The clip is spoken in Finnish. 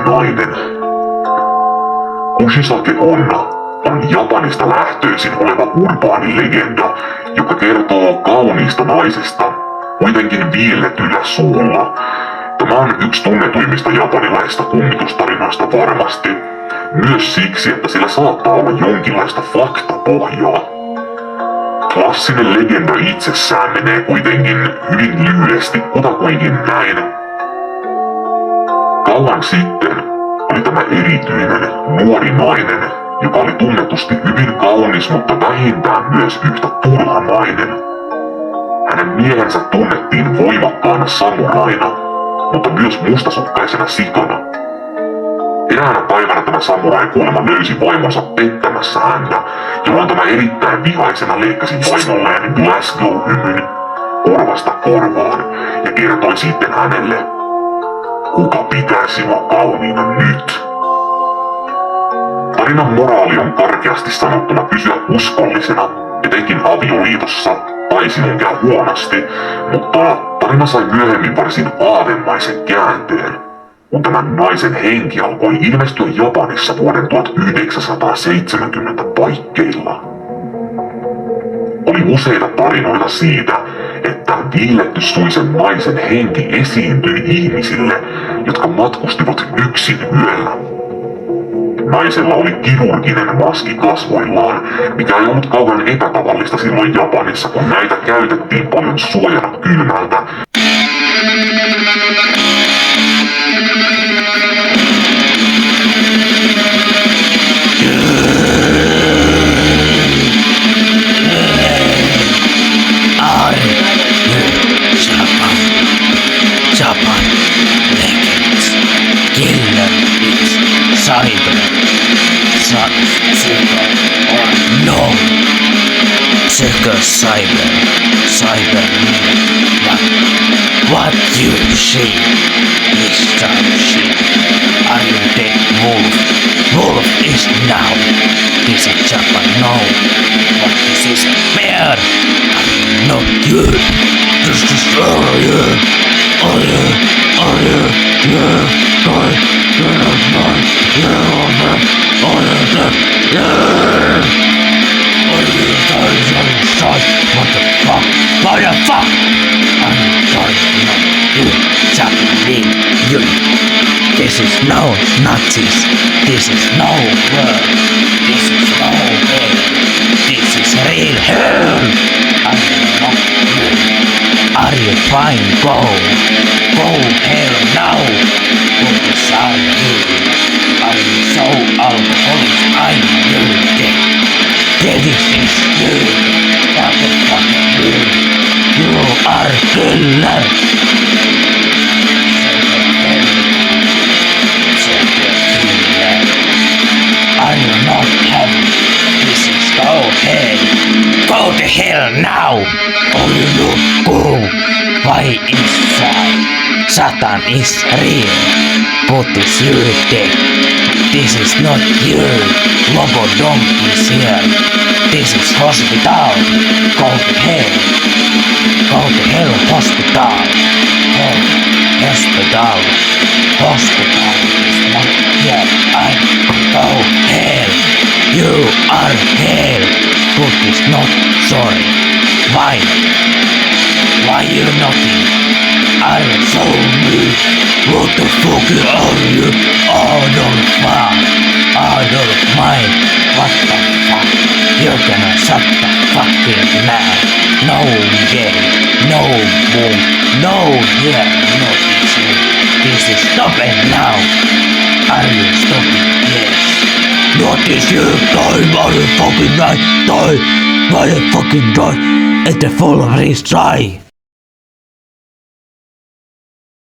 nainen. Kushisake Onna on Japanista lähtöisin oleva urbaani legenda, joka kertoo kauniista naisesta, kuitenkin viilletyllä suulla. Tämä on yksi tunnetuimmista japanilaisista kummitustarinoista varmasti, myös siksi, että sillä saattaa olla jonkinlaista faktapohjaa. Klassinen legenda itsessään menee kuitenkin hyvin lyhyesti kutakuinkin näin. Kauan sitten oli tämä erityinen nuori nainen, joka oli tunnetusti hyvin kaunis, mutta vähintään myös yhtä turhamainen. Hänen miehensä tunnettiin voimakkaana samuraina, mutta myös mustasukkaisena sikana. Eräänä päivänä tämä samurai kuulemma löysi vaimonsa pettämässä häntä, jolloin tämä erittäin vihaisena leikkasi vaimolleen Glasgow-hymyn korvasta korvaan ja kertoi sitten hänelle, kuka pitää sinua kauniina nyt. Tarinan moraali on karkeasti sanottuna pysyä uskollisena, etenkin avioliitossa, tai sinun käy huonosti, mutta tarina sai myöhemmin varsin aavemaisen käänteen, kun tämän naisen henki alkoi ilmestyä Japanissa vuoden 1970 paikkeilla. Oli useita tarinoita siitä, että viiletty suisen naisen henki esiintyi ihmisille, jotka matkustivat yksin yöllä. Naisella oli kirurginen maski kasvoillaan, mikä ei ollut kauhean epätavallista silloin Japanissa, kun näitä käytettiin paljon suojana kylmältä. Japan legends, killer is cyber, psycho or no, psycho cyber what you see is some shit. Are you dead wolf is now, this is Japan, no, what this is bear, are you not good, this is what the fuck? This is no Nazis. This is no world. This is no way. This is real hell. I'm not you. Are you fine? Go hell now. What is are you? Are you so alcoholic? I'm you dead. This is you. What the fuck you? You are killer. Are you not happy? This is go hell. Go to hell now. Oh no, go. Why inside? Satan is real. Put this you dead. This is not you. Lobodom is here. This is hospital. Go to hell. Go to hell hospital. Hell hospital. Hospital is not here. I go hell. You are hell. Put is not sorry. Why? Why you nothing? Are you so mean? What the fuck are you? Adolf mine. What the fuck? You're gonna shut the fucking mouth. No gay. No boom. No here. No issue. This is stopping now. Are you stopping? Yes. Not this you die, motherfucking die. Die. Motherfucking die. At the full of his try.